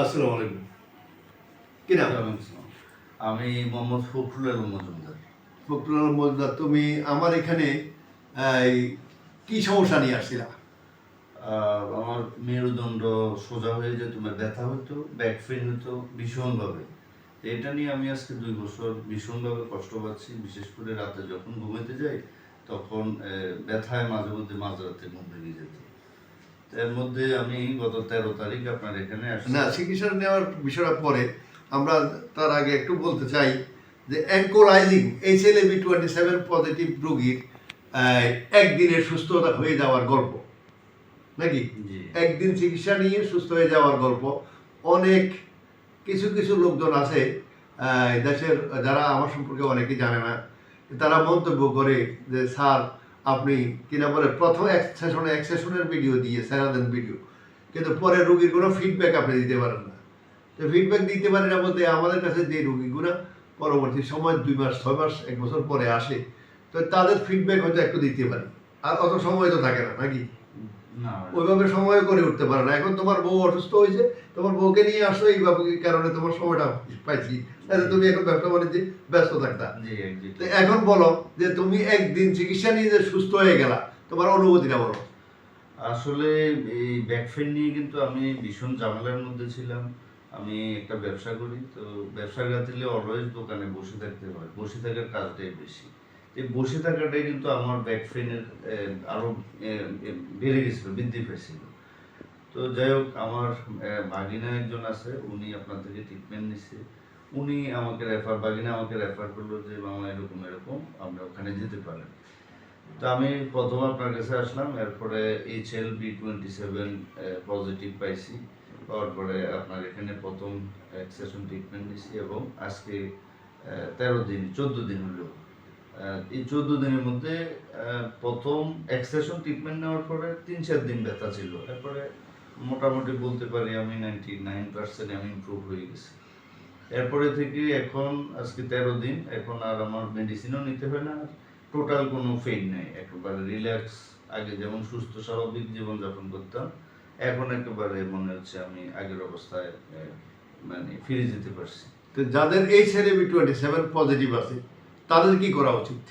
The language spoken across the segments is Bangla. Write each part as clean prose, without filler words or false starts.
আসসালামু আলাইকুম। কি নাম? আমি মোহাম্মদ ফখরুল আলম মজুমদার। ফখরুল আলম মজুমদার, তুমি আমার এখানে এই, কি সমস্যা নিয়ে আসছিলা? আমার মেরুদণ্ড সোজা হয়ে যেত, ব্যথা হতো, ব্যাক পেইন হতো ভীষণভাবে। এটা নিয়ে আমি আজকে 2 বছর ভীষণভাবে কষ্ট পাচ্ছি। বিশেষ করে রাতে যখন ঘুমাতে যাই তখন ব্যথায় মাঝে মধ্যে মাঝরাতে ঘুম ভেঙে যেত। এর মধ্যে আমি গত 13 তারিখ আপনার এখানে আসছি। না, চিকিৎসা নেওয়ার বিষয়টা পরে, আমরা তার আগে একটু বলতে চাই যে অ্যাঙ্কোলাইজিং HLA-B27 পজিটিভ রোগীর একদিনের সুস্থতা হয়ে যাওয়ার গল্প নাকি? একদিন চিকিৎসা নিয়ে সুস্থ হয়ে যাওয়ার গল্প। অনেক কিছু কিছু লোকজন আছে দেশের, যারা আমার সম্পর্কে অনেকেই জানে না, তারা মন্তব্য করে যে স্যার আপনি কিনা বলে প্রথম এক সেশনের ভিডিও দিয়ে সারা দেন ভিডিও, কিন্তু পরে রুগীর কোনো ফিডব্যাক আপনি দিতে পারেন না। তো ফিডব্যাক দিতে পারেন না বলতে, আমাদের কাছে যে রুগীগুলো পরবর্তী সময় 2 মাস 6 মাস 1 বছর পরে আসে, তো তাদের ফিডব্যাক হয়তো একটু দিতে পারি, আর অত সময় তো থাকে না নাকি? ওইভাবে সময় করে উঠতে পারে না। এখন তোমার বউ অসুস্থ হয়েছে, তোমার বউকে নিয়ে আসো, এই কারণে তোমার সময়টা পাইছি, তাহলে তুমি এখন ব্যবসা বাণিজ্যে ব্যস্ত থাকতা। তো এখন বলো যে তুমি একদিন চিকিৎসা নিয়ে যে সুস্থ হয়ে গেলা, তোমার অনুভূতিটা বলো। আসলে এই ব্যাক পেইন নিয়ে কিন্তু আমি ভীষণ ঝামেলার মধ্যে ছিলাম। আমি একটা ব্যবসা করি, তো ব্যবসার খাতিরে অলওয়েজ দোকানে বসে থাকতে হয়, বসে থাকার কাজটাই বেশি। এই বসে থাকাটাই কিন্তু আমার ব্যাক পেইনের আরো বেড়ে গেছিল, বৃদ্ধি পেয়েছিল। তো যাই হোক, আমার ভাগিনা একজন আছে, উনি আপনার থেকে ট্রিটমেন্ট নিচ্ছে। উনি আমাকে ভাগিনা আমাকে রেফার করলো যে মামা এরকম এরকম, আমরা ওখানে যেতে পারেন। তো আমি প্রথম আপনার কাছে আসলাম, এরপরে HLB27 পজিটিভ পাইছি। পাওয়ার পরে আপনার এখানে প্রথম এক সেশন ট্রিটমেন্ট নিছি এবং আজকে 14 দিন হলো। এই 14 দিনের মধ্যে প্রথম এক সেশন ট্রিটমেন্ট নেওয়ার পরে 3-4 দিন ব্যথা ছিল, এরপরে মোটামুটি বলতে পারি আমি 99% আমি ইমপ্রুভ হয়ে গেছি। এরপরে থেকে এখন আজকে 13 দিন, এখন আর আমার মেডিসিনও নিতে হয় না, টোটাল কোনো পেইন নেই, একেবারে রিল্যাক্স। আগে যেমন সুস্থ স্বাভাবিক জীবনযাপন করতাম, এখন একেবারে মনে হচ্ছে আমি আগের অবস্থায় ফিরে যেতে পারছি। তো যাদের HLA-B27 পজিটিভ আছে তাদের কি করা উচিত?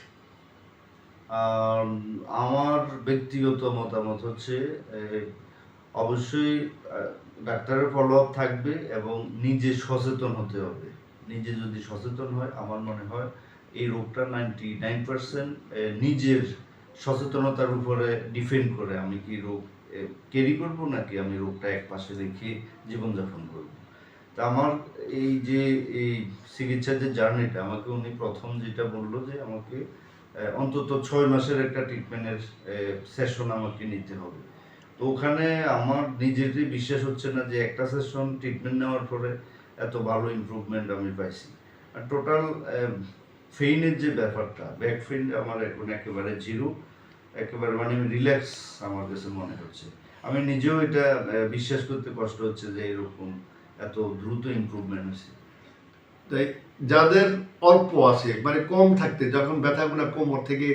আমার ব্যক্তিগত মতামত হচ্ছে অবশ্যই ডাক্তারের ফলো আপ থাকবে এবং নিজে সচেতন হতে হবে। নিজে যদি সচেতন হয়, আমার মনে হয় এই রোগটা 99% নিজের সচেতনতার উপরে ডিপেন্ড করে, আমি কি রোগ ক্যারি করব নাকি আমি রোগটা এক পাশে রেখে জীবনযাপন করব। তা আমার এই যে এই চিকিৎসার যে জার্নিটা, আমাকে উনি প্রথম যেটা বললো যে আমাকে অন্তত 6 মাসের একটা ট্রিটমেন্টের সেশন আমাকে নিতে হবে। তো ওখানে আমার নিজেরই বিশ্বাস হচ্ছে না যে একটা সেশন ট্রিটমেন্ট নেওয়ার পরে এত ভালো ইমপ্রুভমেন্ট আমি পাইছি। আর টোটাল পেইনের যে ব্যাপারটা, ব্যাক পেইন আমার এখন একেবারে জিরো, একেবারে রিল্যাক্স আমার কাছে মনে হচ্ছে। আমি নিজেও এটা বিশ্বাস করতে কষ্ট হচ্ছে যে এরকম এত দ্রুত ইমপ্রুভমেন্ট হয়েছে। তাই যাদের অল্প আছে, কম থাকতে, যখন ব্যথাগুলো কোমর থেকে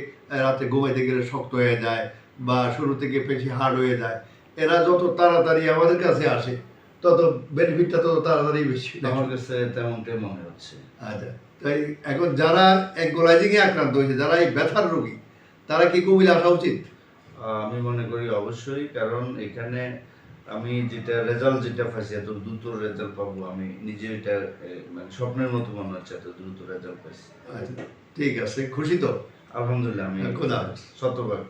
রাতে ঘুমাইতে গেলে শক্ত হয়ে যায় বা শুরু থেকে পেশি হার্ড হয়ে যায়, এরা যত তাড়াতাড়ি আমাদের কাছে আসে তত বেনিফিটটা তত তাড়াতাড়ি বেশি আমার কাছে তেমনটাই মনে হচ্ছে। আচ্ছা, তাই এখন যারা অ্যাঙ্কোলাইজিংয়ে আক্রান্ত হয়েছে, যারা এই ব্যথার রোগী, তারা কি কুমিল্লা আসা উচিত? আমি মনে করি অবশ্যই, কারণ এখানে আমি যেটা রেজাল্ট পাইছি, এত দ্রুত রেজাল্ট পাবো, আমি নিজে এটা স্বপ্নের মতো মনে হচ্ছে, এত দ্রুত রেজাল্ট পাইছি। আচ্ছা, ঠিক আছে, খুশি তো? আলহামদুলিল্লাহ, আমি খোদা হাফেজ। শতভাগ